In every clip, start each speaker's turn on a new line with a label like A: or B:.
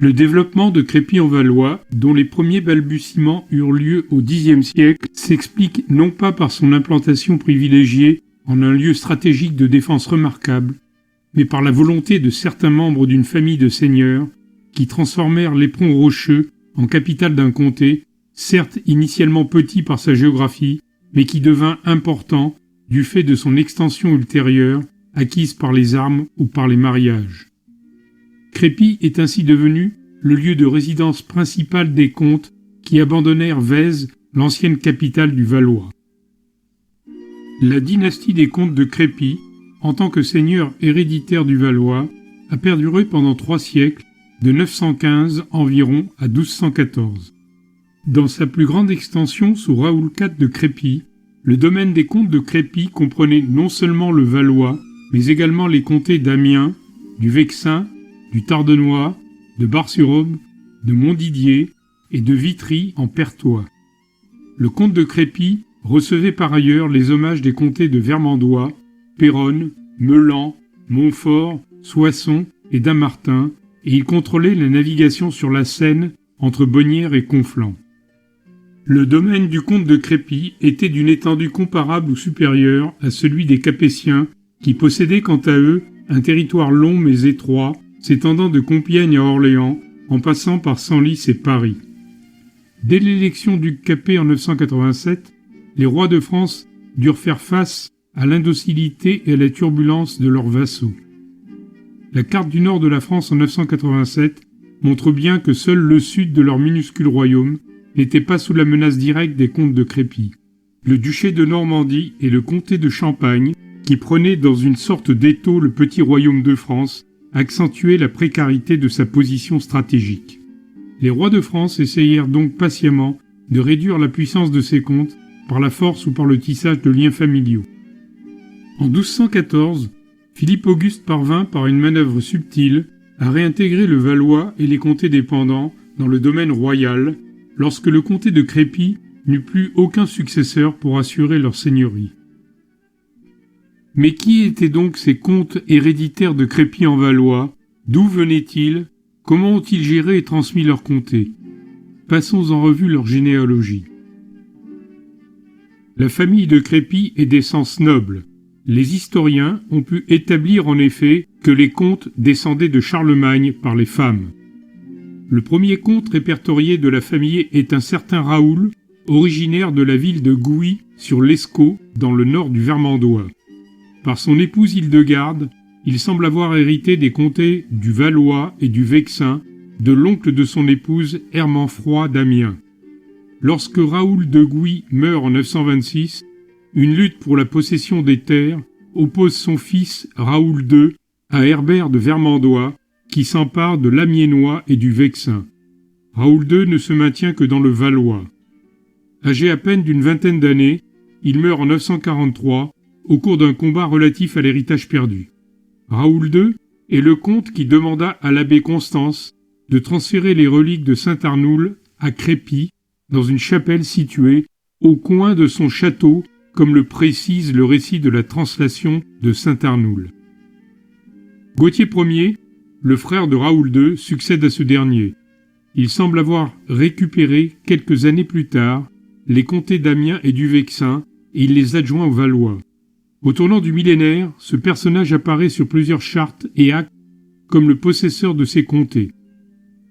A: Le développement de Crépy-en-Valois, dont les premiers balbutiements eurent lieu au Xe siècle, s'explique non pas par son implantation privilégiée en un lieu stratégique de défense remarquable, mais par la volonté de certains membres d'une famille de seigneurs qui transformèrent l'Éperon rocheux en capitale d'un comté, certes initialement petit par sa géographie, mais qui devint important du fait de son extension ultérieure, acquise par les armes ou par les mariages. Crépy est ainsi devenu le lieu de résidence principale des comtes qui abandonnèrent Vèze, l'ancienne capitale du Valois. La dynastie des comtes de Crépy, en tant que seigneur héréditaire du Valois, a perduré pendant 3 siècles, de 915 environ à 1214. Dans sa plus grande extension sous Raoul IV de Crépy, le domaine des comtes de Crépy comprenait non seulement le Valois, mais également les comtés d'Amiens, du Vexin, du Tardenois, de Bar-sur-Aube, de Montdidier et de Vitry en Perthois. Le comte de Crépy recevait par ailleurs les hommages des comtés de Vermandois, Péronne, Meulan, Montfort, Soissons et Dammartin, et il contrôlait la navigation sur la Seine entre Bonnières et Conflans. Le domaine du comte de Crépy était d'une étendue comparable ou supérieure à celui des Capétiens, qui possédaient quant à eux un territoire long mais étroit, s'étendant de Compiègne à Orléans, en passant par Senlis et Paris. Dès l'élection du Capet en 987, les rois de France durent faire face à l'indocilité et à la turbulence de leurs vassaux. La carte du nord de la France en 987 montre bien que seul le sud de leur minuscule royaume n'était pas sous la menace directe des comtes de Crépy. Le duché de Normandie et le comté de Champagne, qui prenaient dans une sorte d'étau le petit royaume de France, accentuaient la précarité de sa position stratégique. Les rois de France essayèrent donc patiemment de réduire la puissance de ces comtes par la force ou par le tissage de liens familiaux. En 1214, Philippe-Auguste parvint par une manœuvre subtile à réintégrer le Valois et les comtés dépendants dans le domaine royal lorsque le comté de Crépy n'eut plus aucun successeur pour assurer leur seigneurie. Mais qui étaient donc ces comtes héréditaires de Crépy-en-Valois? D'où venaient-ils? Comment ont-ils géré et transmis leur comté? Passons en revue leur généalogie. La famille de Crépy est d'essence noble. Les historiens ont pu établir en effet que les comtes descendaient de Charlemagne par les femmes. Le premier comte répertorié de la famille est un certain Raoul, originaire de la ville de Gouy sur l'Escaut, dans le nord du Vermandois. Par son épouse Hildegarde, il semble avoir hérité des comtés du Valois et du Vexin, de l'oncle de son épouse Hermanfroi d'Amiens. Lorsque Raoul de Gouy meurt en 926, une lutte pour la possession des terres oppose son fils Raoul II à Herbert de Vermandois, qui s'empare de l'Amiénois et du Vexin. Raoul II ne se maintient que dans le Valois. Âgé à peine d'une vingtaine d'années, il meurt en 943 au cours d'un combat relatif à l'héritage perdu. Raoul II est le comte qui demanda à l'abbé Constance de transférer les reliques de saint Arnoul à Crépy, dans une chapelle située au coin de son château, comme le précise le récit de la translation de saint Arnoul. Gauthier Ier, le frère de Raoul II, succède à ce dernier. Il semble avoir récupéré, quelques années plus tard, les comtés d'Amiens et du Vexin, et il les adjoint aux Valois. Au tournant du millénaire, ce personnage apparaît sur plusieurs chartes et actes comme le possesseur de ces comtés.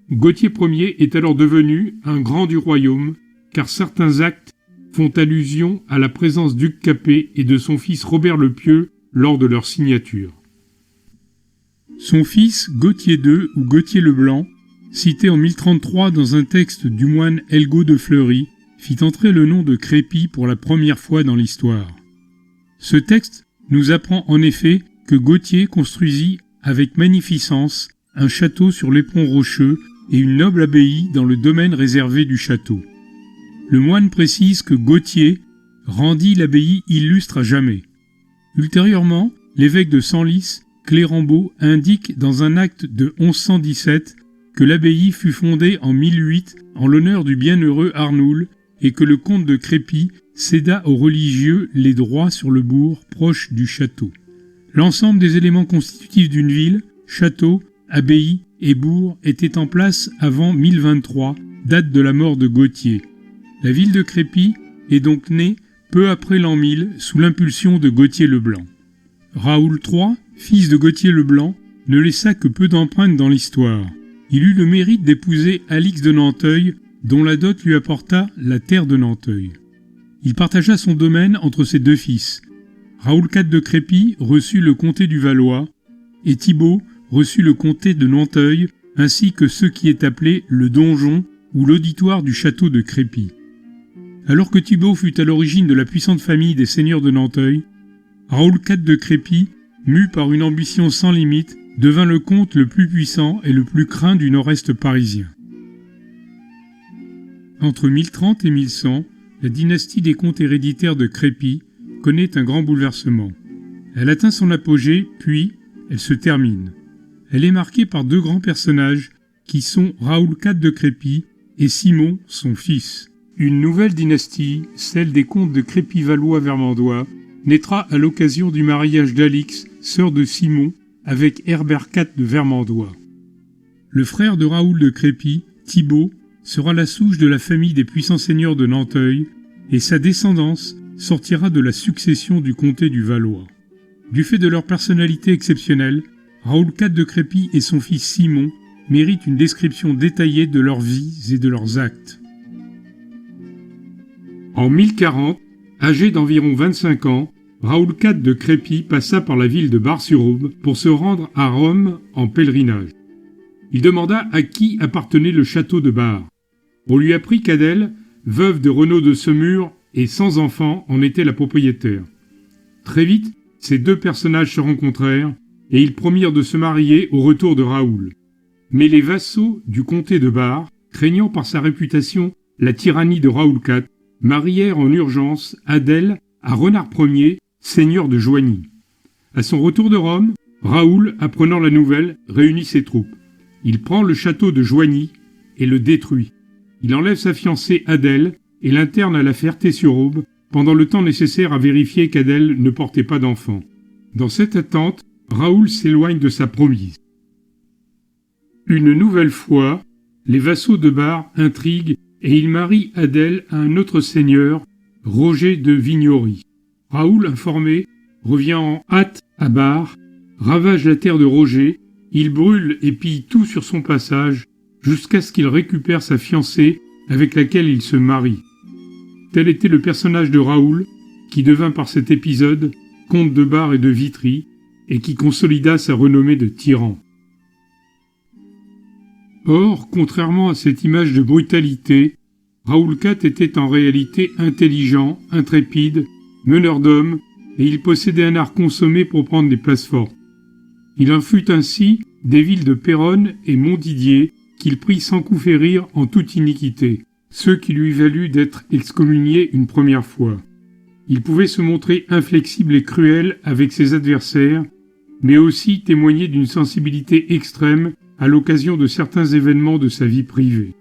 A: Gauthier Ier est alors devenu un grand du royaume, car certains actes font allusion à la présence d'Hugues Capet et de son fils Robert le Pieux lors de leur signature. Son fils, Gauthier II ou Gauthier le Blanc, cité en 1033 dans un texte du moine Elgaud de Fleury, fit entrer le nom de Crépy pour la première fois dans l'histoire. Ce texte nous apprend en effet que Gauthier construisit avec magnificence un château sur l'Éperon rocheux et une noble abbaye dans le domaine réservé du château. Le moine précise que Gauthier rendit l'abbaye illustre à jamais. Ultérieurement, l'évêque de Senlis, Clérambault, indique dans un acte de 1117 que l'abbaye fut fondée en 1008 en l'honneur du bienheureux Arnoul et que le comte de Crépy céda aux religieux les droits sur le bourg proche du château. L'ensemble des éléments constitutifs d'une ville, château, abbaye et bourg étaient en place avant 1023, date de la mort de Gauthier. La ville de Crépy est donc née peu après l'an 1000 sous l'impulsion de Gauthier le Blanc. Raoul III, fils de Gauthier le Blanc, ne laissa que peu d'empreintes dans l'histoire. Il eut le mérite d'épouser Alix de Nanteuil, dont la dot lui apporta la terre de Nanteuil. Il partagea son domaine entre ses deux fils. Raoul IV de Crépy reçut le comté du Valois, et Thibaut reçut le comté de Nanteuil, ainsi que ce qui est appelé le donjon ou l'auditoire du château de Crépy. Alors que Thibaut fut à l'origine de la puissante famille des seigneurs de Nanteuil, Raoul IV de Crépy, mu par une ambition sans limite, devint le comte le plus puissant et le plus craint du nord-est parisien. Entre 1030 et 1100, la dynastie des comtes héréditaires de Crépy connaît un grand bouleversement. Elle atteint son apogée, puis elle se termine. Elle est marquée par deux grands personnages qui sont Raoul IV de Crépy et Simon, son fils. Une nouvelle dynastie, celle des comtes de Crépy-Valois-Vermandois, naîtra à l'occasion du mariage d'Alix, sœur de Simon, avec Herbert IV de Vermandois. Le frère de Raoul de Crépy, Thibaut, sera la souche de la famille des puissants seigneurs de Nanteuil, et sa descendance sortira de la succession du comté du Valois. Du fait de leur personnalité exceptionnelle, Raoul IV de Crépy et son fils Simon méritent une description détaillée de leurs vies et de leurs actes. En 1040, âgé d'environ 25 ans, Raoul IV de Crépy passa par la ville de Bar-sur-Aube pour se rendre à Rome en pèlerinage. Il demanda à qui appartenait le château de Bar. On lui apprit qu'Adèle, veuve de Renaud de Semur et sans enfant, en était la propriétaire. Très vite, ces deux personnages se rencontrèrent et ils promirent de se marier au retour de Raoul. Mais les vassaux du comté de Bar, craignant par sa réputation la tyrannie de Raoul IV, marièrent en urgence Adèle à Renard Ier, seigneur de Joigny. À son retour de Rome, Raoul, apprenant la nouvelle, réunit ses troupes. Il prend le château de Joigny et le détruit. Il enlève sa fiancée Adèle et l'interne à la Ferté-sur-Aube pendant le temps nécessaire à vérifier qu'Adèle ne portait pas d'enfant. Dans cette attente, Raoul s'éloigne de sa promise. Une nouvelle fois, les vassaux de Bar intriguent et ils marient Adèle à un autre seigneur, Roger de Vignory. Raoul, informé, revient en hâte à Bar, ravage la terre de Roger, il brûle et pille tout sur son passage, jusqu'à ce qu'il récupère sa fiancée avec laquelle il se marie. Tel était le personnage de Raoul, qui devint par cet épisode comte de Bar et de Vitry, et qui consolida sa renommée de tyran. Or, contrairement à cette image de brutalité, Raoul IV était en réalité intelligent, intrépide, meneur d'hommes, et il possédait un art consommé pour prendre des places fortes. Il en fut ainsi des villes de Péronne et Montdidier qu'il prit sans coup férir en toute iniquité, ce qui lui valut d'être excommunié une première fois. Il pouvait se montrer inflexible et cruel avec ses adversaires, mais aussi témoigner d'une sensibilité extrême à l'occasion de certains événements de sa vie privée.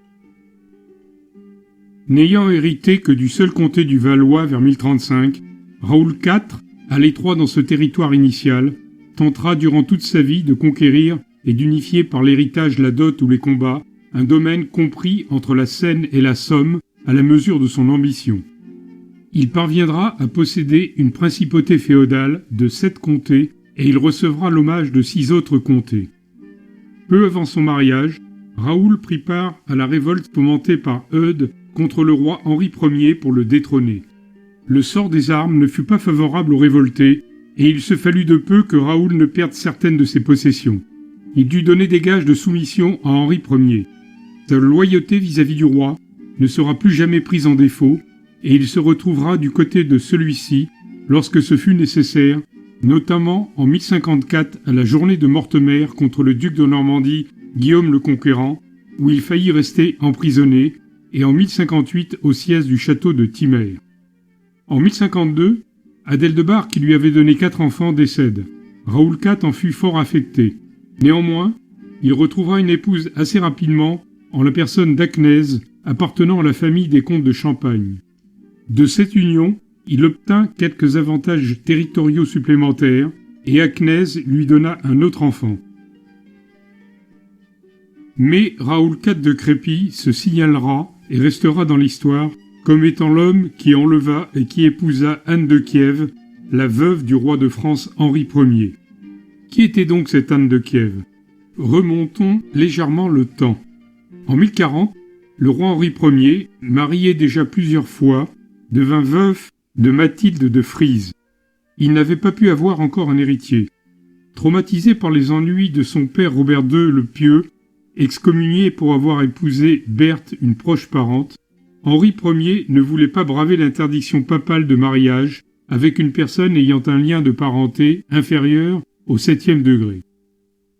A: N'ayant hérité que du seul comté du Valois vers 1035, Raoul IV, à l'étroit dans ce territoire initial, tentera durant toute sa vie de conquérir et d'unifier par l'héritage, la dot ou les combats, un domaine compris entre la Seine et la Somme à la mesure de son ambition. Il parviendra à posséder une principauté féodale de 7 comtés et il recevra l'hommage de 6 autres comtés. Peu avant son mariage, Raoul prit part à la révolte fomentée par Eudes contre le roi Henri Ier pour le détrôner. Le sort des armes ne fut pas favorable aux révoltés et il se fallut de peu que Raoul ne perde certaines de ses possessions. Il dut donner des gages de soumission à Henri Ier. Sa loyauté vis-à-vis du roi ne sera plus jamais prise en défaut et il se retrouvera du côté de celui-ci lorsque ce fut nécessaire, notamment en 1054 à la journée de Mortemer contre le duc de Normandie Guillaume le Conquérant, où il faillit rester emprisonné, et en 1058 au siège du château de Timers. En 1052, Adèle de Bar, qui lui avait donné 4 enfants, décède. Raoul IV en fut fort affecté. Néanmoins, il retrouvera une épouse assez rapidement en la personne d'Agnès, appartenant à la famille des comtes de Champagne. De cette union, il obtint quelques avantages territoriaux supplémentaires et Agnès lui donna un autre enfant. Mais Raoul IV de Crépy se signalera et restera dans l'histoire comme étant l'homme qui enleva et qui épousa Anne de Kiev, la veuve du roi de France Henri Ier. Qui était donc cette Anne de Kiev ? Remontons légèrement le temps. En 1040, le roi Henri Ier, marié déjà plusieurs fois, devint veuf de Mathilde de Frise. Il n'avait pas pu avoir encore un héritier. Traumatisé par les ennuis de son père Robert II le Pieux, excommunié pour avoir épousé Berthe, une proche parente, Henri Ier ne voulait pas braver l'interdiction papale de mariage avec une personne ayant un lien de parenté inférieur au 7e degré.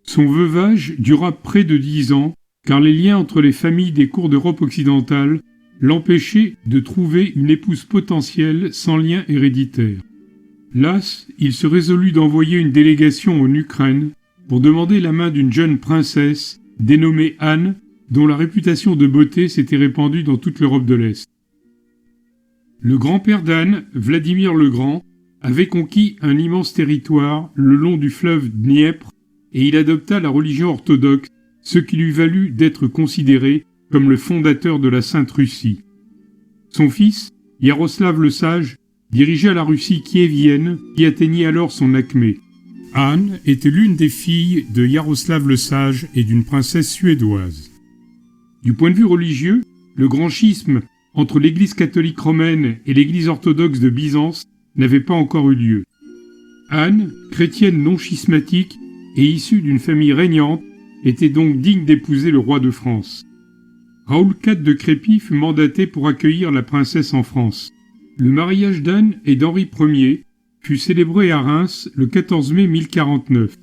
A: Son veuvage dura près de 10 ans, car les liens entre les familles des cours d'Europe occidentale l'empêchaient de trouver une épouse potentielle sans lien héréditaire. Las, il se résolut d'envoyer une délégation en Ukraine pour demander la main d'une jeune princesse dénommée Anne, dont la réputation de beauté s'était répandue dans toute l'Europe de l'Est. Le grand-père d'Anne, Vladimir le Grand, avait conquis un immense territoire le long du fleuve Dniepr et il adopta la religion orthodoxe, ce qui lui valut d'être considéré comme le fondateur de la Sainte Russie. Son fils, Yaroslav le Sage, dirigea la Russie kiévienne qui atteignait alors son acmé. Anne était l'une des filles de Yaroslav le Sage et d'une princesse suédoise. Du point de vue religieux, le grand schisme entre l'Église catholique romaine et l'Église orthodoxe de Byzance n'avait pas encore eu lieu. Anne, chrétienne non schismatique et issue d'une famille régnante, était donc digne d'épouser le roi de France. Raoul IV de Crépy fut mandaté pour accueillir la princesse en France. Le mariage d'Anne et d'Henri Ier fut célébré à Reims le 14 mai 1049.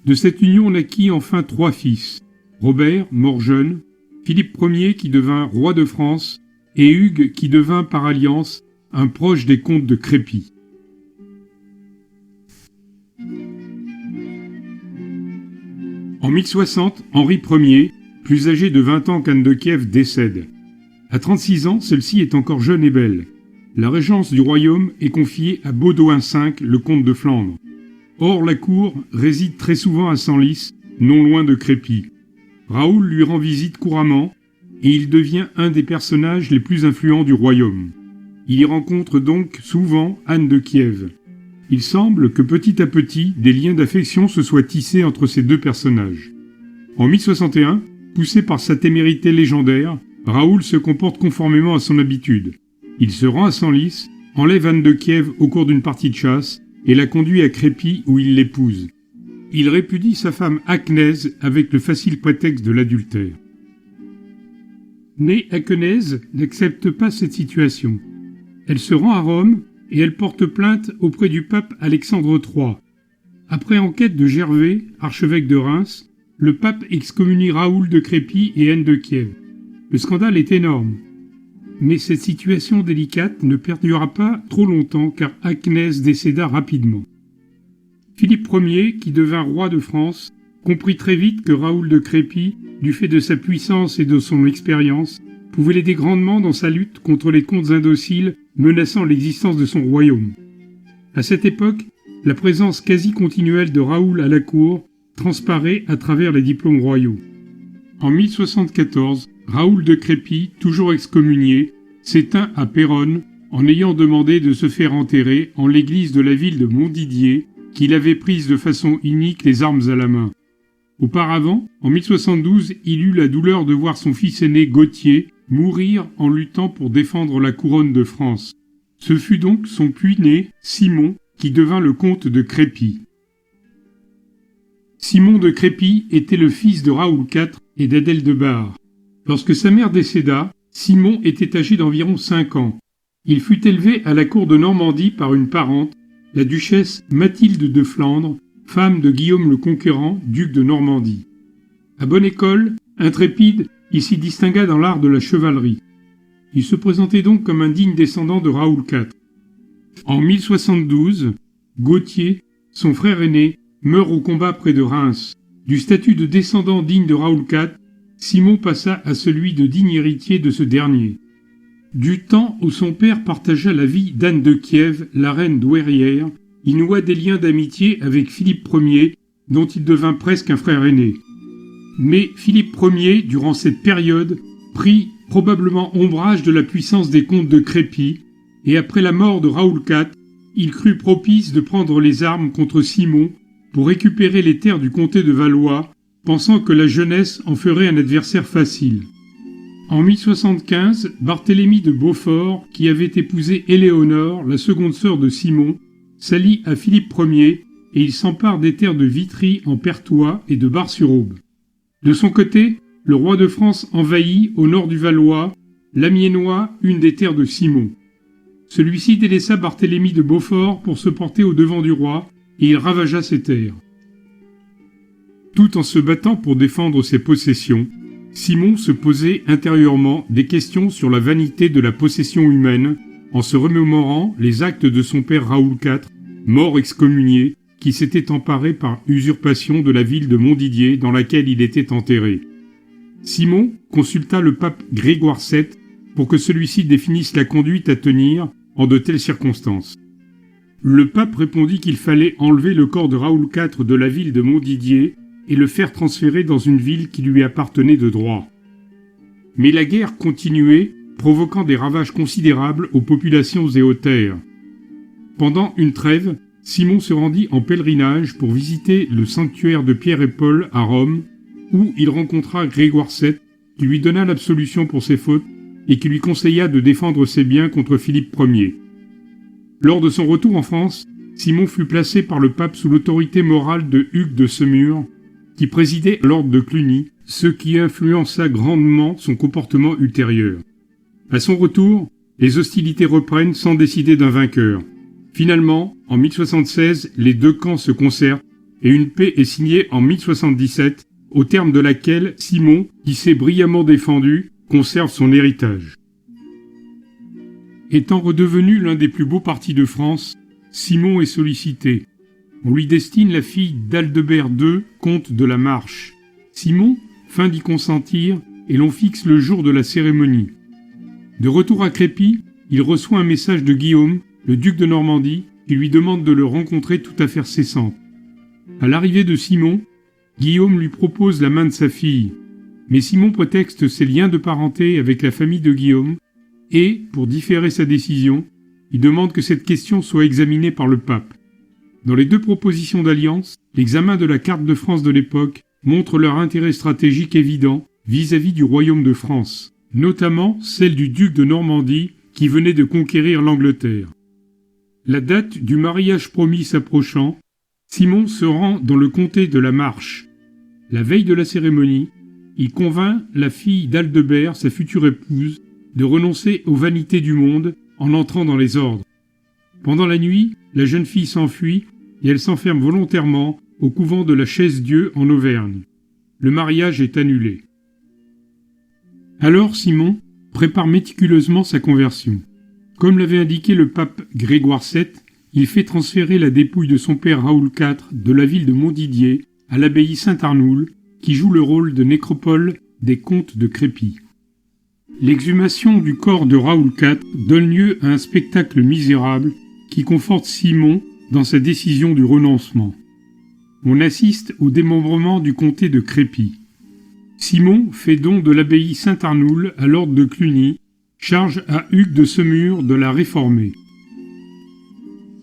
A: De cette union naquit enfin 3 fils, Robert, mort jeune, Philippe Ier qui devint roi de France et Hugues qui devint par alliance un proche des comtes de Crépy. En 1060, Henri Ier, plus âgé de 20 ans qu'Anne de Kiev, décède. À 36 ans, celle-ci est encore jeune et belle. La régence du royaume est confiée à Baudouin V, le comte de Flandre. Or, la cour réside très souvent à Senlis, non loin de Crépy. Raoul lui rend visite couramment et il devient un des personnages les plus influents du royaume. Il y rencontre donc souvent Anne de Kiev. Il semble que petit à petit, des liens d'affection se soient tissés entre ces deux personnages. En 1061, poussé par sa témérité légendaire, Raoul se comporte conformément à son habitude. Il se rend à Senlis, enlève Anne de Kiev au cours d'une partie de chasse et la conduit à Crépy où il l'épouse. Il répudie sa femme Acnèse avec le facile prétexte de l'adultère. Mais Acnèse n'accepte pas cette situation. Elle se rend à Rome et elle porte plainte auprès du pape Alexandre III. Après enquête de Gervais, archevêque de Reims, le pape excommunie Raoul de Crépy et Anne de Kiev. Le scandale est énorme. Mais cette situation délicate ne perdura pas trop longtemps car Acnèse décéda rapidement. Philippe Ier, qui devint roi de France, comprit très vite que Raoul de Crépy, du fait de sa puissance et de son expérience, pouvait l'aider grandement dans sa lutte contre les comtes indociles menaçant l'existence de son royaume. À cette époque, la présence quasi continuelle de Raoul à la cour transparaît à travers les diplômes royaux. En 1074, Raoul de Crépy, toujours excommunié, s'éteint à Péronne en ayant demandé de se faire enterrer en l'église de la ville de Montdidier, qu'il avait prise de façon unique les armes à la main. Auparavant, en 1072, il eut la douleur de voir son fils aîné Gauthier mourir en luttant pour défendre la couronne de France. Ce fut donc son puîné, Simon, qui devint le comte de Crépy. Simon de Crépy était le fils de Raoul IV et d'Adèle de Bar. Lorsque sa mère décéda, Simon était âgé d'environ 5 ans. Il fut élevé à la cour de Normandie par une parente, la duchesse Mathilde de Flandre, femme de Guillaume le Conquérant, duc de Normandie. À bonne école, intrépide, il s'y distingua dans l'art de la chevalerie. Il se présentait donc comme un digne descendant de Raoul IV. En 1072, Gauthier, son frère aîné, meurt au combat près de Reims. Du statut de descendant digne de Raoul IV, Simon passa à celui de digne héritier de ce dernier. Du temps où son père partagea la vie d'Anne de Kiev, la reine douairière, il noua des liens d'amitié avec Philippe Ier, dont il devint presque un frère aîné. Mais Philippe Ier, durant cette période, prit probablement ombrage de la puissance des comtes de Crépy, et après la mort de Raoul IV, il crut propice de prendre les armes contre Simon pour récupérer les terres du comté de Valois, pensant que la jeunesse en ferait un adversaire facile. En 1075, Barthélemy de Beaufort, qui avait épousé Éléonore, la seconde sœur de Simon, s'allie à Philippe Ier et il s'empare des terres de Vitry en Perthois et de Bar-sur-Aube. De son côté, le roi de France envahit, au nord du Valois, l'Amiénois, une des terres de Simon. Celui-ci délaissa Barthélemy de Beaufort pour se porter au devant du roi et il ravagea ses terres. Tout en se battant pour défendre ses possessions, Simon se posait intérieurement des questions sur la vanité de la possession humaine en se remémorant les actes de son père Raoul IV, mort excommunié, qui s'était emparé par usurpation de la ville de Montdidier dans laquelle il était enterré. Simon consulta le pape Grégoire VII pour que celui-ci définisse la conduite à tenir en de telles circonstances. Le pape répondit qu'il fallait enlever le corps de Raoul IV de la ville de Montdidier et le faire transférer dans une ville qui lui appartenait de droit. Mais la guerre continuait, provoquant des ravages considérables aux populations et aux terres. Pendant une trêve, Simon se rendit en pèlerinage pour visiter le sanctuaire de Pierre et Paul à Rome, où il rencontra Grégoire VII, qui lui donna l'absolution pour ses fautes et qui lui conseilla de défendre ses biens contre Philippe Ier. Lors de son retour en France, Simon fut placé par le pape sous l'autorité morale de Hugues de Semur, qui présidait l'ordre de Cluny, ce qui influença grandement son comportement ultérieur. À son retour, les hostilités reprennent sans décider d'un vainqueur. Finalement, en 1076, les deux camps se concertent et une paix est signée en 1077, au terme de laquelle Simon, qui s'est brillamment défendu, conserve son héritage. Étant redevenu l'un des plus beaux partis de France, Simon est sollicité. On lui destine la fille d'Aldebert II, comte de la Marche. Simon feint d'y consentir et l'on fixe le jour de la cérémonie. De retour à Crépy, il reçoit un message de Guillaume, le duc de Normandie, qui lui demande de le rencontrer toute affaire cessante. À l'arrivée de Simon, Guillaume lui propose la main de sa fille, mais Simon prétexte ses liens de parenté avec la famille de Guillaume et, pour différer sa décision, il demande que cette question soit examinée par le pape. Dans les deux propositions d'alliance, l'examen de la carte de France de l'époque montre leur intérêt stratégique évident vis-à-vis du royaume de France, notamment celle du duc de Normandie qui venait de conquérir l'Angleterre. La date du mariage promis s'approchant, Simon se rend dans le comté de la Marche. La veille de la cérémonie, il convainc la fille d'Aldebert, sa future épouse, de renoncer aux vanités du monde en entrant dans les ordres. Pendant la nuit, la jeune fille s'enfuit et elle s'enferme volontairement au couvent de la Chaise-Dieu en Auvergne. Le mariage est annulé. Alors Simon prépare méticuleusement sa conversion. Comme l'avait indiqué le pape Grégoire VII, il fait transférer la dépouille de son père Raoul IV de la ville de Montdidier à l'abbaye Saint-Arnoul, qui joue le rôle de nécropole des comtes de Crépy. L'exhumation du corps de Raoul IV donne lieu à un spectacle misérable qui conforte Simon dans sa décision du renoncement. On assiste au démembrement du comté de Crépy. Simon fait don de l'abbaye Saint-Arnoul à l'ordre de Cluny, charge à Hugues de Semur de la réformer.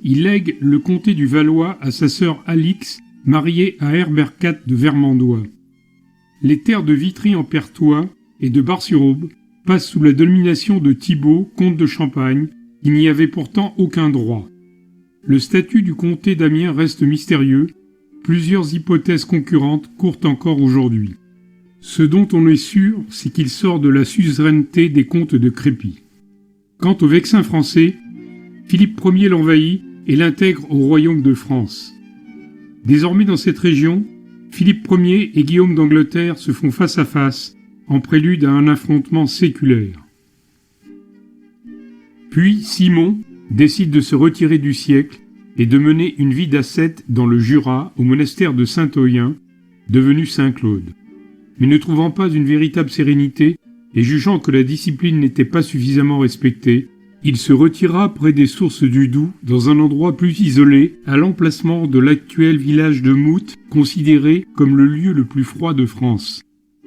A: Il lègue le comté du Valois à sa sœur Alix, mariée à Herbert IV de Vermandois. Les terres de Vitry en Perthois et de Bar-sur-Aube passent sous la domination de Thibaut, comte de Champagne, qui n'y avait pourtant aucun droit. Le statut du comté d'Amiens reste mystérieux, plusieurs hypothèses concurrentes courent encore aujourd'hui. Ce dont on est sûr, c'est qu'il sort de la suzeraineté des comtes de Crépy. Quant au Vexin français, Philippe Ier l'envahit et l'intègre au royaume de France. Désormais dans cette région, Philippe Ier et Guillaume d'Angleterre se font face à face, en prélude à un affrontement séculaire. Puis Simon décide de se retirer du siècle et de mener une vie d'ascète dans le Jura, au monastère de Saint-Oyen, devenu Saint-Claude. Mais ne trouvant pas une véritable sérénité et jugeant que la discipline n'était pas suffisamment respectée, il se retira près des sources du Doubs, dans un endroit plus isolé, à l'emplacement de l'actuel village de Mout, considéré comme le lieu le plus froid de France.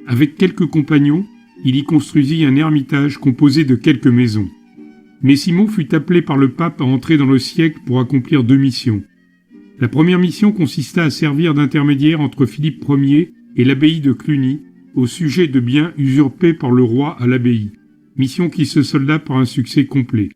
A: Avec quelques compagnons, il y construisit un ermitage composé de quelques maisons. Mais Simon fut appelé par le pape à entrer dans le siècle pour accomplir 2 missions. La première mission consista à servir d'intermédiaire entre Philippe Ier et l'abbaye de Cluny au sujet de biens usurpés par le roi à l'abbaye, mission qui se solda par un succès complet.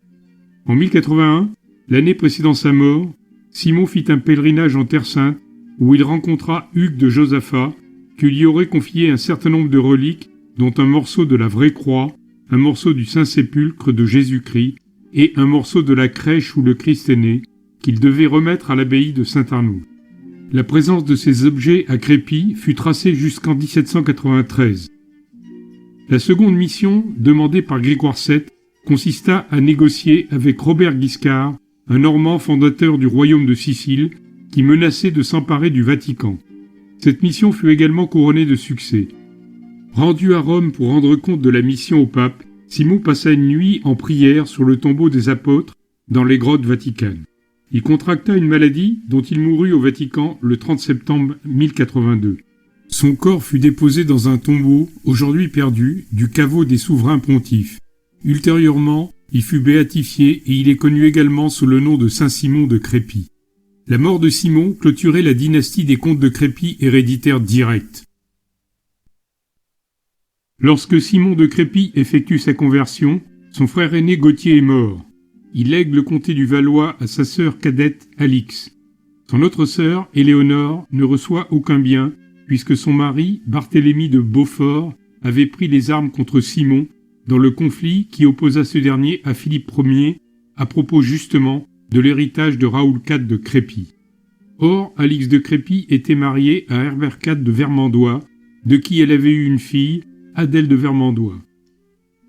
A: En 1081, l'année précédant sa mort, Simon fit un pèlerinage en Terre Sainte où il rencontra Hugues de Josaphat, qui lui aurait confié un certain nombre de reliques, dont un morceau de la vraie croix, un morceau du Saint-Sépulcre de Jésus-Christ et un morceau de la crèche où le Christ est né, qu'il devait remettre à l'abbaye de Saint-Arnould. La présence de ces objets à Crépy fut tracée jusqu'en 1793. La seconde mission, demandée par Grégoire VII, consista à négocier avec Robert Guiscard, un Normand fondateur du royaume de Sicile, qui menaçait de s'emparer du Vatican. Cette mission fut également couronnée de succès. Rendu à Rome pour rendre compte de la mission au pape, Simon passa une nuit en prière sur le tombeau des apôtres dans les grottes vaticanes. Il contracta une maladie dont il mourut au Vatican le 30 septembre 1082. Son corps fut déposé dans un tombeau, aujourd'hui perdu, du caveau des souverains pontifes. Ultérieurement, il fut béatifié et il est connu également sous le nom de Saint Simon de Crépy. La mort de Simon clôturait la dynastie des comtes de Crépy héréditaire direct. Lorsque Simon de Crépy effectue sa conversion, son frère aîné Gauthier est mort. Il lègue le comté du Valois à sa sœur cadette Alix. Son autre sœur, Éléonore, ne reçoit aucun bien, puisque son mari, Barthélemy de Beaufort, avait pris les armes contre Simon dans le conflit qui opposa ce dernier à Philippe Ier, à propos justement de l'héritage de Raoul IV de Crépy. Or, Alix de Crépy était mariée à Herbert IV de Vermandois, de qui elle avait eu une fille, Adèle de Vermandois.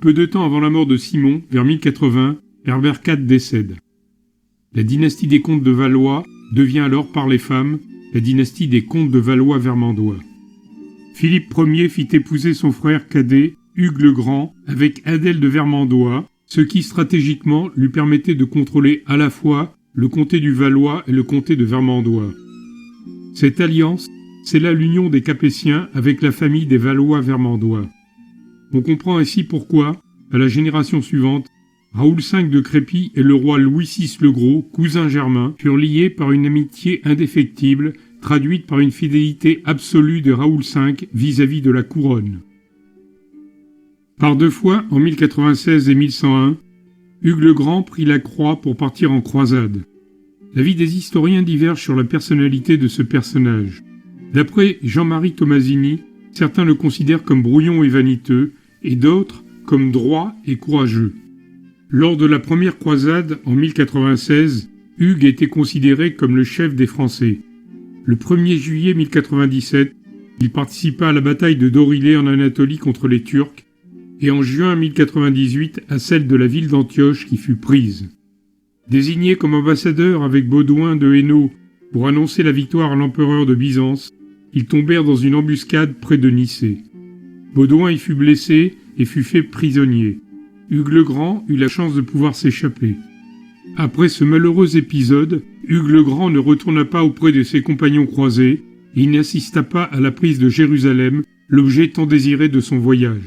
A: Peu de temps avant la mort de Simon, vers 1080, Herbert IV décède. La dynastie des comtes de Valois devient alors par les femmes la dynastie des comtes de Valois-Vermandois. Philippe Ier fit épouser son frère cadet, Hugues le Grand, avec Adèle de Vermandois, ce qui stratégiquement lui permettait de contrôler à la fois le comté du Valois et le comté de Vermandois. Cette alliance scella l'union des Capétiens avec la famille des Valois-Vermandois. On comprend ainsi pourquoi, à la génération suivante, Raoul V de Crépy et le roi Louis VI le Gros, cousin germain, furent liés par une amitié indéfectible, traduite par une fidélité absolue de Raoul V vis-à-vis de la couronne. Par 2 fois, en 1096 et 1101, Hugues le Grand prit la croix pour partir en croisade. L'avis des historiens diverge sur la personnalité de ce personnage. D'après Jean-Marie Tomasini, certains le considèrent comme brouillon et vaniteux, et d'autres comme droit et courageux. Lors de la première croisade, en 1096, Hugues était considéré comme le chef des Français. Le 1er juillet 1097, il participa à la bataille de Dorilé en Anatolie contre les Turcs, et en juin 1098 à celle de la ville d'Antioche qui fut prise. Désigné comme ambassadeur avec Baudouin de Hainaut pour annoncer la victoire à l'empereur de Byzance, ils tombèrent dans une embuscade près de Nicée. Baudouin y fut blessé et fut fait prisonnier. Hugues le Grand eut la chance de pouvoir s'échapper. Après ce malheureux épisode, Hugues le Grand ne retourna pas auprès de ses compagnons croisés et il n'assista pas à la prise de Jérusalem, l'objet tant désiré de son voyage.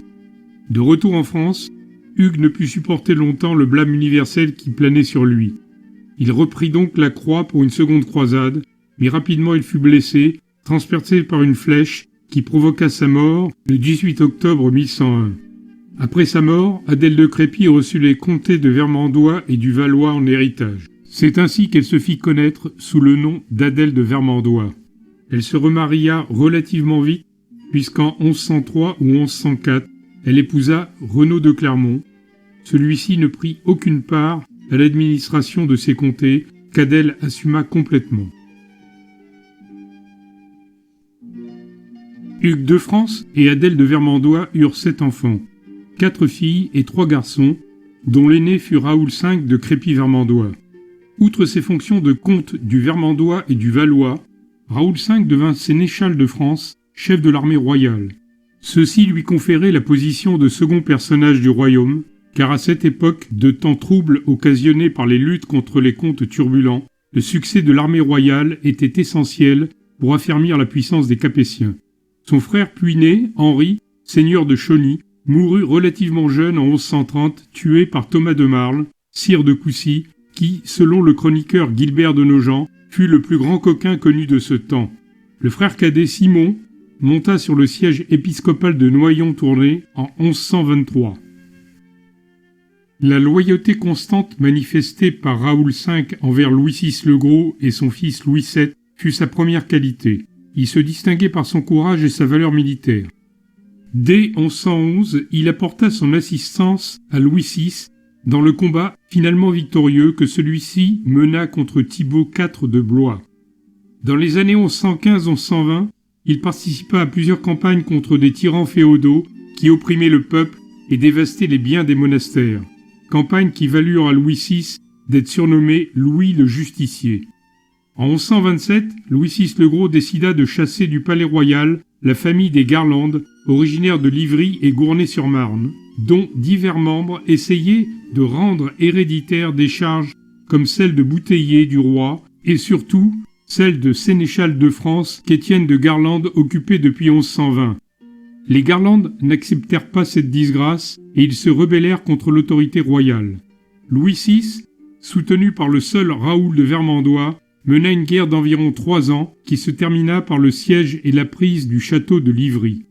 A: De retour en France, Hugues ne put supporter longtemps le blâme universel qui planait sur lui. Il reprit donc la croix pour une seconde croisade, mais rapidement il fut blessé, transpercé par une flèche qui provoqua sa mort le 18 octobre 1101. Après sa mort, Adèle de Crépy reçut les comtés de Vermandois et du Valois en héritage. C'est ainsi qu'elle se fit connaître sous le nom d'Adèle de Vermandois. Elle se remaria relativement vite, puisqu'en 1103 ou 1104, elle épousa Renaud de Clermont. Celui-ci ne prit aucune part à l'administration de ces comtés qu'Adèle assuma complètement. Hugues de France et Adèle de Vermandois eurent 7 enfants, 4 filles et 3 garçons, dont l'aîné fut Raoul V de Crépy-Vermandois. Outre ses fonctions de comte du Vermandois et du Valois, Raoul V devint sénéchal de France, chef de l'armée royale. Ceci lui conférait la position de second personnage du royaume, car à cette époque de temps troubles occasionnés par les luttes contre les comtes turbulents, le succès de l'armée royale était essentiel pour affermir la puissance des Capétiens. Son frère puiné, Henri, seigneur de Chauny, mourut relativement jeune en 1130, tué par Thomas de Marle, sire de Coucy, qui, selon le chroniqueur Guilbert de Nogent, fut le plus grand coquin connu de ce temps. Le frère cadet Simon monta sur le siège épiscopal de Noyon-Tournai en 1123. La loyauté constante manifestée par Raoul V envers Louis VI le Gros et son fils Louis VII fut sa première qualité. Il se distinguait par son courage et sa valeur militaire. Dès 1111, il apporta son assistance à Louis VI dans le combat finalement victorieux que celui-ci mena contre Thibaut IV de Blois. Dans les années 1115-1120, il participa à plusieurs campagnes contre des tyrans féodaux qui opprimaient le peuple et dévastaient les biens des monastères. Campagnes qui valurent à Louis VI d'être surnommé Louis le Justicier. En 1127, Louis VI le Gros décida de chasser du palais royal la famille des Garlandes, originaire de Livry et Gournay-sur-Marne, dont divers membres essayaient de rendre héréditaires des charges comme celle de bouteiller du roi et surtout celle de sénéchal de France qu'Étienne de Garlande occupait depuis 1120. Les Garlandes n'acceptèrent pas cette disgrâce et ils se rebellèrent contre l'autorité royale. Louis VI, soutenu par le seul Raoul de Vermandois, mena une guerre d'environ 3 ans qui se termina par le siège et la prise du château de Livry.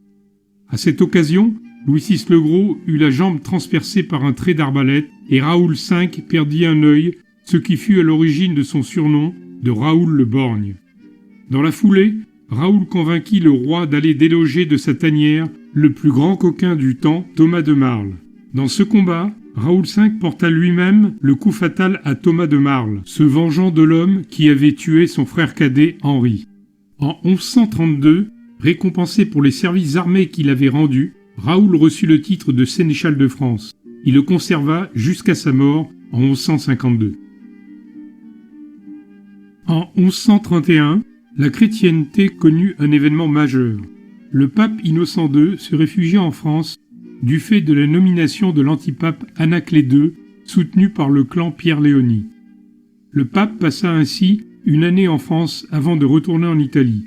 A: À cette occasion, Louis VI le Gros eut la jambe transpercée par un trait d'arbalète et Raoul V perdit un œil, ce qui fut à l'origine de son surnom de Raoul le Borgne. Dans la foulée, Raoul convainquit le roi d'aller déloger de sa tanière le plus grand coquin du temps, Thomas de Marle. Dans ce combat, Raoul V porta lui-même le coup fatal à Thomas de Marle, se vengeant de l'homme qui avait tué son frère cadet Henri. En 1132, récompensé pour les services armés qu'il avait rendus, Raoul reçut le titre de sénéchal de France. Il le conserva jusqu'à sa mort en 1152. En 1131, la chrétienté connut un événement majeur. Le pape Innocent II se réfugia en France du fait de la nomination de l'antipape Anaclet II, soutenu par le clan Pierre-Léonie. Le pape passa ainsi une année en France avant de retourner en Italie.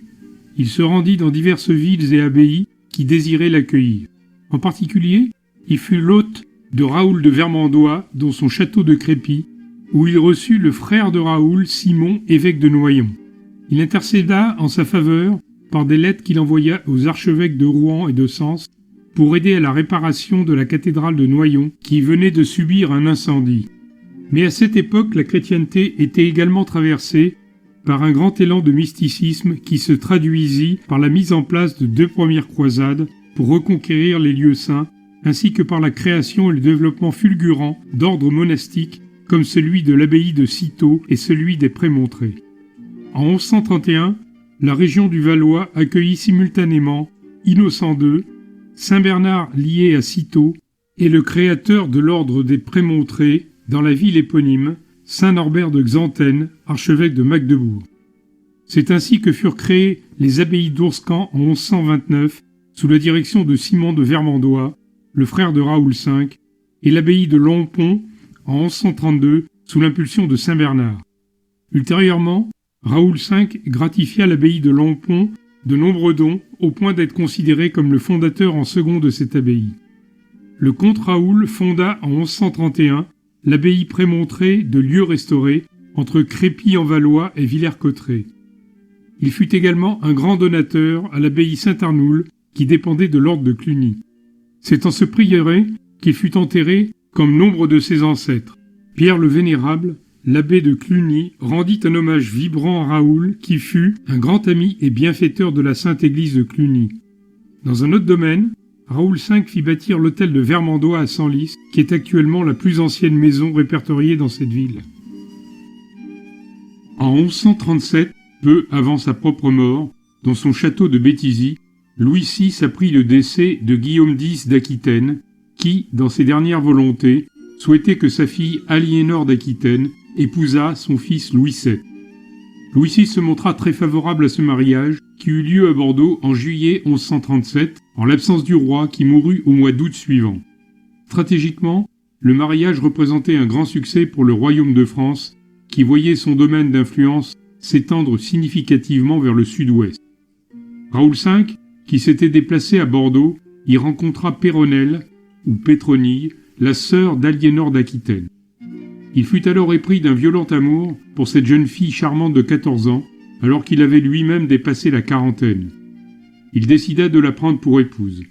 A: Il se rendit dans diverses villes et abbayes qui désiraient l'accueillir. En particulier, il fut l'hôte de Raoul de Vermandois dans son château de Crépy, où il reçut le frère de Raoul, Simon, évêque de Noyon. Il intercéda en sa faveur par des lettres qu'il envoya aux archevêques de Rouen et de Sens pour aider à la réparation de la cathédrale de Noyon qui venait de subir un incendie. Mais à cette époque, la chrétienté était également traversée par un grand élan de mysticisme qui se traduisit par la mise en place de 2 premières croisades pour reconquérir les lieux saints, ainsi que par la création et le développement fulgurant d'ordres monastiques comme celui de l'abbaye de Cîteaux et celui des Prémontrés. En 1131, la région du Valois accueillit simultanément Innocent II, Saint Bernard lié à Cîteaux et le créateur de l'ordre des Prémontrés dans la ville éponyme, Saint Norbert de Xanten, archevêque de Magdebourg. C'est ainsi que furent créées les abbayes d'Ourscan en 1129 sous la direction de Simon de Vermandois, le frère de Raoul V, et l'abbaye de Longpont en 1132 sous l'impulsion de Saint Bernard. Ultérieurement, Raoul V gratifia l'abbaye de Longpont de nombreux dons au point d'être considéré comme le fondateur en second de cette abbaye. Le comte Raoul fonda en 1131 l'abbaye Prémontrée de Lieu restauré entre Crépy-en-Valois et Villers-Cotterêts. Il fut également un grand donateur à l'abbaye Saint-Arnoul qui dépendait de l'ordre de Cluny. C'est en ce prieuré qu'il fut enterré comme nombre de ses ancêtres. Pierre le Vénérable, l'abbé de Cluny, rendit un hommage vibrant à Raoul qui fut un grand ami et bienfaiteur de la Sainte Église de Cluny. Dans un autre domaine, Raoul V fit bâtir l'hôtel de Vermandois à Senlis, qui est actuellement la plus ancienne maison répertoriée dans cette ville. En 1137, peu avant sa propre mort, dans son château de Béthisy, Louis VI apprit le décès de Guillaume X d'Aquitaine, qui, dans ses dernières volontés, souhaitait que sa fille Aliénor d'Aquitaine épousa son fils Louis VII. Louis VI se montra très favorable à ce mariage, qui eut lieu à Bordeaux en juillet 1137, en l'absence du roi qui mourut au mois d'août suivant. Stratégiquement, le mariage représentait un grand succès pour le royaume de France, qui voyait son domaine d'influence s'étendre significativement vers le sud-ouest. Raoul V, qui s'était déplacé à Bordeaux, y rencontra Péronnelle, ou Pétronille, la sœur d'Aliénor d'Aquitaine. Il fut alors épris d'un violent amour pour cette jeune fille charmante de 14 ans, alors qu'il avait lui-même dépassé la quarantaine. Il décida de la prendre pour épouse.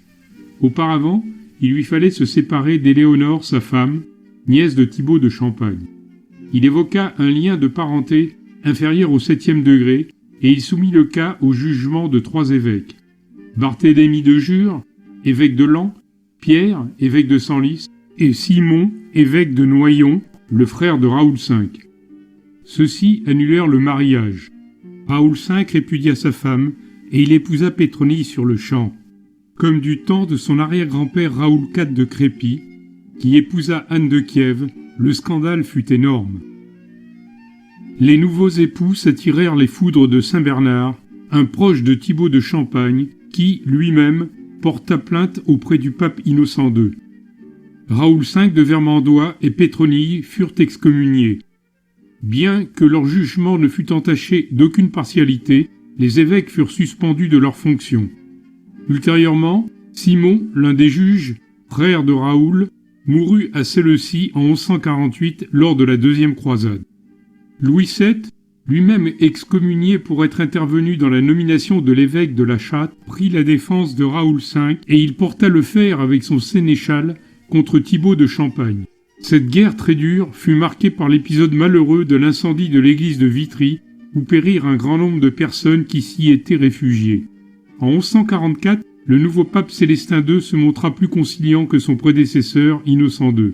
A: Auparavant, il lui fallait se séparer d'Éléonore, sa femme, nièce de Thibaut de Champagne. Il évoqua un lien de parenté inférieur au 7e degré et il soumit le cas au jugement de 3 évêques. Barthélemy de Jure, évêque de Laon, Pierre, évêque de Senlis, et Simon, évêque de Noyon, le frère de Raoul V. Ceux-ci annulèrent le mariage. Raoul V répudia sa femme et il épousa Pétronille sur le champ, comme du temps de son arrière-grand-père Raoul IV de Crépy, qui épousa Anne de Kiev. Le scandale fut énorme. Les nouveaux époux s'attirèrent les foudres de Saint-Bernard, un proche de Thibaut de Champagne, qui, lui-même, porta plainte auprès du pape Innocent II. Raoul V de Vermandois et Pétronille furent excommuniés. Bien que leur jugement ne fût entaché d'aucune partialité, les évêques furent suspendus de leurs fonctions. Ultérieurement, Simon, l'un des juges, frère de Raoul, mourut à Séleucie en 1148 lors de la deuxième croisade. Louis VII, lui-même excommunié pour être intervenu dans la nomination de l'évêque de la Châtre, prit la défense de Raoul V et il porta le fer avec son sénéchal contre Thibaut de Champagne. Cette guerre très dure fut marquée par l'épisode malheureux de l'incendie de l'église de Vitry, où périrent un grand nombre de personnes qui s'y étaient réfugiées. En 1144, le nouveau pape Célestin II se montra plus conciliant que son prédécesseur Innocent II.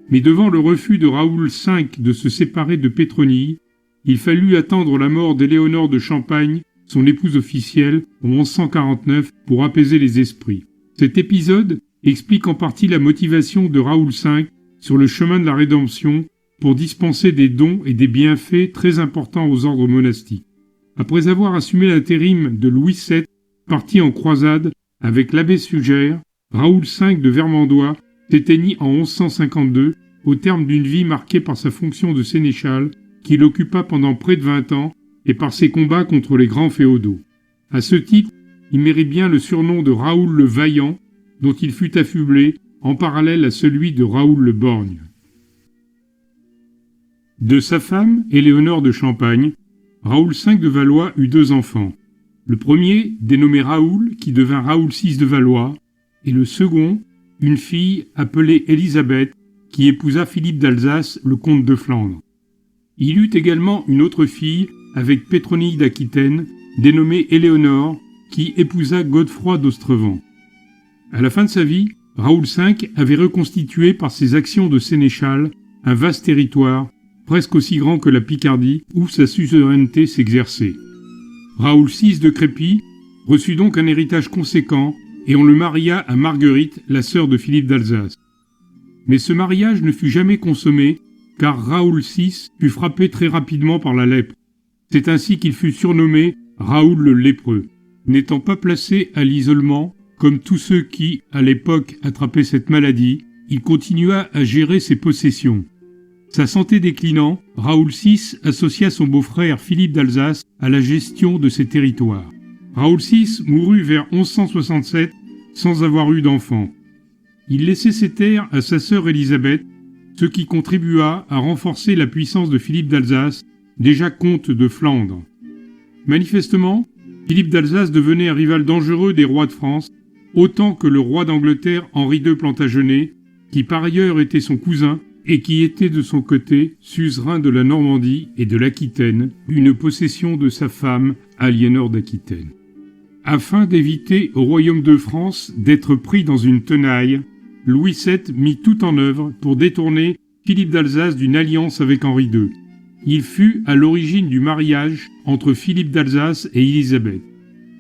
A: Mais devant le refus de Raoul V de se séparer de Pétronille, il fallut attendre la mort d'Éléonore de Champagne, son épouse officielle, en 1149 pour apaiser les esprits. Cet épisode explique en partie la motivation de Raoul V sur le chemin de la rédemption pour dispenser des dons et des bienfaits très importants aux ordres monastiques. Après avoir assumé l'intérim de Louis VII, parti en croisade avec l'abbé Sugère, Raoul V de Vermandois s'éteignit en 1152 au terme d'une vie marquée par sa fonction de sénéchal qu'il occupa pendant près de 20 ans et par ses combats contre les grands féodaux. À ce titre, il mérite bien le surnom de Raoul le Vaillant, dont il fut affublé en parallèle à celui de Raoul le Borgne. De sa femme, Éléonore de Champagne, Raoul V de Valois eut 2 enfants. Le premier, dénommé Raoul, qui devint Raoul VI de Valois, et le second, une fille appelée Élisabeth, qui épousa Philippe d'Alsace, le comte de Flandre. Il eut également une autre fille avec Pétronille d'Aquitaine, dénommée Éléonore, qui épousa Godefroy d'Ostrevent. À la fin de sa vie, Raoul V avait reconstitué par ses actions de sénéchal un vaste territoire, presque aussi grand que la Picardie, où sa suzeraineté s'exerçait. Raoul VI de Crépy reçut donc un héritage conséquent et on le maria à Marguerite, la sœur de Philippe d'Alsace. Mais ce mariage ne fut jamais consommé, car Raoul VI fut frappé très rapidement par la lèpre. C'est ainsi qu'il fut surnommé Raoul le lépreux. N'étant pas placé à l'isolement, comme tous ceux qui, à l'époque, attrapaient cette maladie, il continua à gérer ses possessions. Sa santé déclinant, Raoul VI associa son beau-frère Philippe d'Alsace à la gestion de ses territoires. Raoul VI mourut vers 1167 sans avoir eu d'enfant. Il laissait ses terres à sa sœur Élisabeth, ce qui contribua à renforcer la puissance de Philippe d'Alsace, déjà comte de Flandre. Manifestement, Philippe d'Alsace devenait un rival dangereux des rois de France, autant que le roi d'Angleterre Henri II Plantagenet, qui par ailleurs était son cousin, et qui était de son côté suzerain de la Normandie et de l'Aquitaine, une possession de sa femme, Aliénor d'Aquitaine. Afin d'éviter au royaume de France d'être pris dans une tenaille, Louis VII mit tout en œuvre pour détourner Philippe d'Alsace d'une alliance avec Henri II. Il fut à l'origine du mariage entre Philippe d'Alsace et Élisabeth.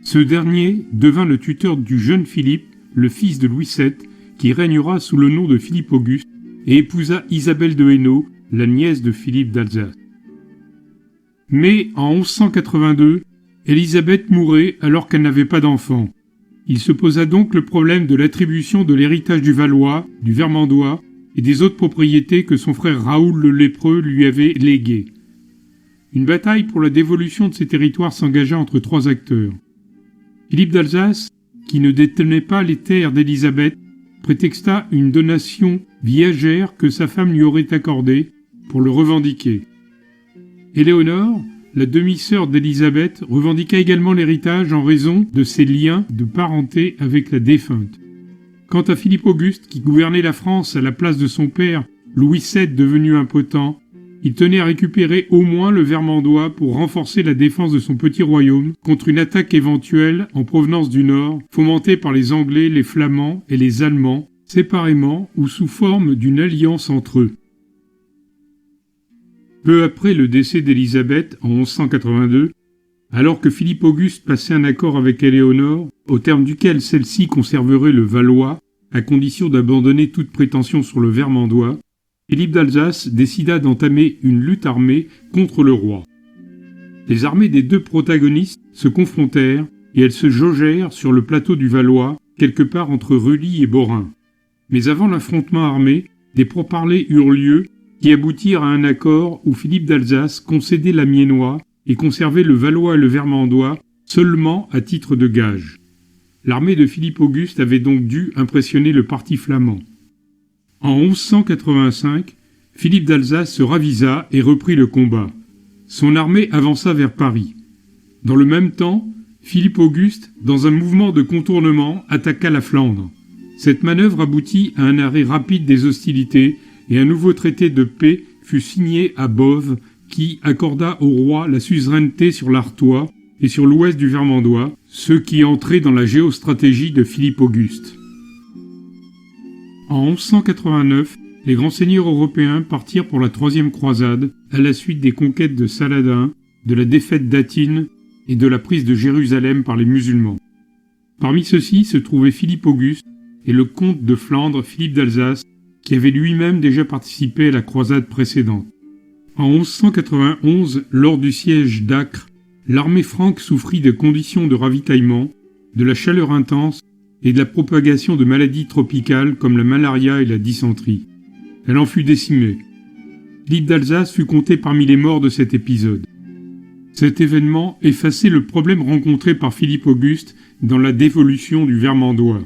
A: Ce dernier devint le tuteur du jeune Philippe, le fils de Louis VII, qui régnera sous le nom de Philippe Auguste, et épousa Isabelle de Hainaut, la nièce de Philippe d'Alsace. Mais en 1182, Élisabeth mourait alors qu'elle n'avait pas d'enfant. Il se posa donc le problème de l'attribution de l'héritage du Valois, du Vermandois et des autres propriétés que son frère Raoul le Lépreux lui avait léguées. Une bataille pour la dévolution de ces territoires s'engagea entre 3 acteurs. Philippe d'Alsace, qui ne détenait pas les terres d'Élisabeth, prétexta une donation viagère que sa femme lui aurait accordée pour le revendiquer. Éléonore, la demi-sœur d'Élisabeth, revendiqua également l'héritage en raison de ses liens de parenté avec la défunte. Quant à Philippe Auguste, qui gouvernait la France à la place de son père, Louis VII devenu impotent, il tenait à récupérer au moins le Vermandois pour renforcer la défense de son petit royaume contre une attaque éventuelle en provenance du Nord, fomentée par les Anglais, les Flamands et les Allemands, séparément ou sous forme d'une alliance entre eux. Peu après le décès d'Élisabeth en 1182, alors que Philippe Auguste passait un accord avec Éléonore, au terme duquel celle-ci conserverait le Valois, à condition d'abandonner toute prétention sur le Vermandois, Philippe d'Alsace décida d'entamer une lutte armée contre le roi. Les armées des deux protagonistes se confrontèrent et elles se jaugèrent sur le plateau du Valois, quelque part entre Rully et Borin. Mais avant l'affrontement armé, des pourparlers eurent lieu qui aboutirent à un accord où Philippe d'Alsace concédait l'Amiénois et conservait le Valois et le Vermandois seulement à titre de gage. L'armée de Philippe Auguste avait donc dû impressionner le parti flamand. En 1185, Philippe d'Alsace se ravisa et reprit le combat. Son armée avança vers Paris. Dans le même temps, Philippe Auguste, dans un mouvement de contournement, attaqua la Flandre. Cette manœuvre aboutit à un arrêt rapide des hostilités et un nouveau traité de paix fut signé à Boves qui accorda au roi la suzeraineté sur l'Artois et sur l'ouest du Vermandois, ce qui entrait dans la géostratégie de Philippe Auguste. En 1189, les grands seigneurs européens partirent pour la troisième croisade à la suite des conquêtes de Saladin, de la défaite d'Athine et de la prise de Jérusalem par les musulmans. Parmi ceux-ci se trouvait Philippe Auguste et le comte de Flandre Philippe d'Alsace, qui avait lui-même déjà participé à la croisade précédente. En 1191, lors du siège d'Acre, l'armée franque souffrit des conditions de ravitaillement, de la chaleur intense et de la propagation de maladies tropicales comme la malaria et la dysenterie. Elle en fut décimée. Philippe d'Alsace fut compté parmi les morts de cet épisode. Cet événement effaçait le problème rencontré par Philippe Auguste dans la dévolution du Vermandois.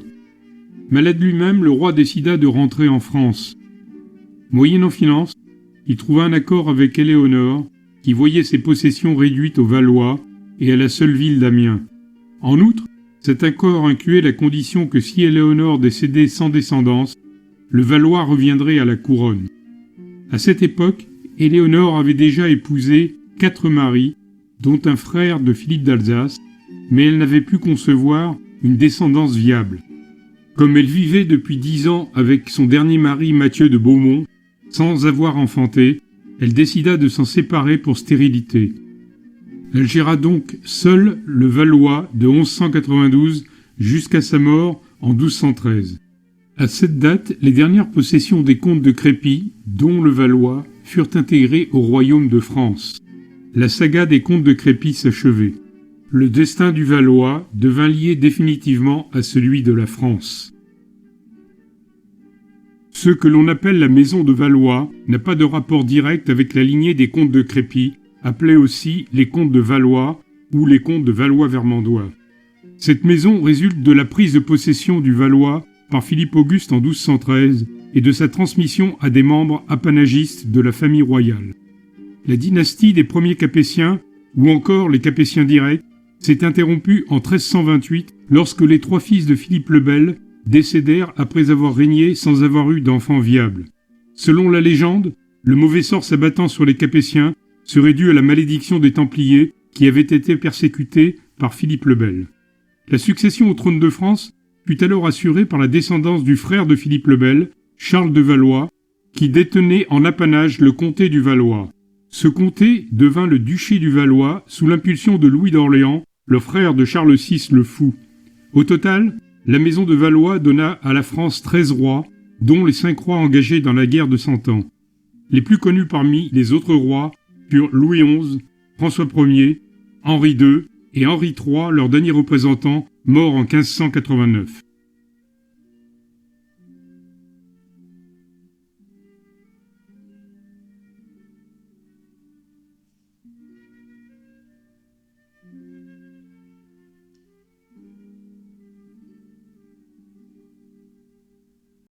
A: Malade lui-même, le roi décida de rentrer en France. Moyennant finance, il trouva un accord avec Éléonore, qui voyait ses possessions réduites aux Valois et à la seule ville d'Amiens. En outre, cet accord incluait la condition que si Éléonore décédait sans descendance, le Valois reviendrait à la couronne. À cette époque, Éléonore avait déjà épousé 4 maris, dont un frère de Philippe d'Alsace, mais elle n'avait pu concevoir une descendance viable. Comme elle vivait depuis 10 ans avec son dernier mari Mathieu de Beaumont, sans avoir enfanté, elle décida de s'en séparer pour stérilité. Elle géra donc seule le Valois de 1192 jusqu'à sa mort en 1213. À cette date, les dernières possessions des comtes de Crépy, dont le Valois, furent intégrées au royaume de France. La saga des comtes de Crépy s'achevait. Le destin du Valois devint lié définitivement à celui de la France. Ce que l'on appelle la maison de Valois n'a pas de rapport direct avec la lignée des comtes de Crépy, appelés aussi les comtes de Valois ou les comtes de Valois-Vermandois. Cette maison résulte de la prise de possession du Valois par Philippe Auguste en 1213 et de sa transmission à des membres apanagistes de la famille royale. La dynastie des premiers Capétiens, ou encore les Capétiens directs, s'est interrompue en 1328 lorsque les 3 fils de Philippe le Bel décédèrent après avoir régné sans avoir eu d'enfants viables. Selon la légende, le mauvais sort s'abattant sur les Capétiens serait dû à la malédiction des Templiers qui avaient été persécutés par Philippe le Bel. La succession au trône de France fut alors assurée par la descendance du frère de Philippe le Bel, Charles de Valois, qui détenait en apanage le comté du Valois. Ce comté devint le duché du Valois sous l'impulsion de Louis d'Orléans, le frère de Charles VI le Fou. Au total, la maison de Valois donna à la France 13 rois, dont les 5 rois engagés dans la guerre de Cent Ans. Les plus connus parmi les autres rois furent Louis XI, François Ier, Henri II et Henri III, leur dernier représentant, mort en 1589.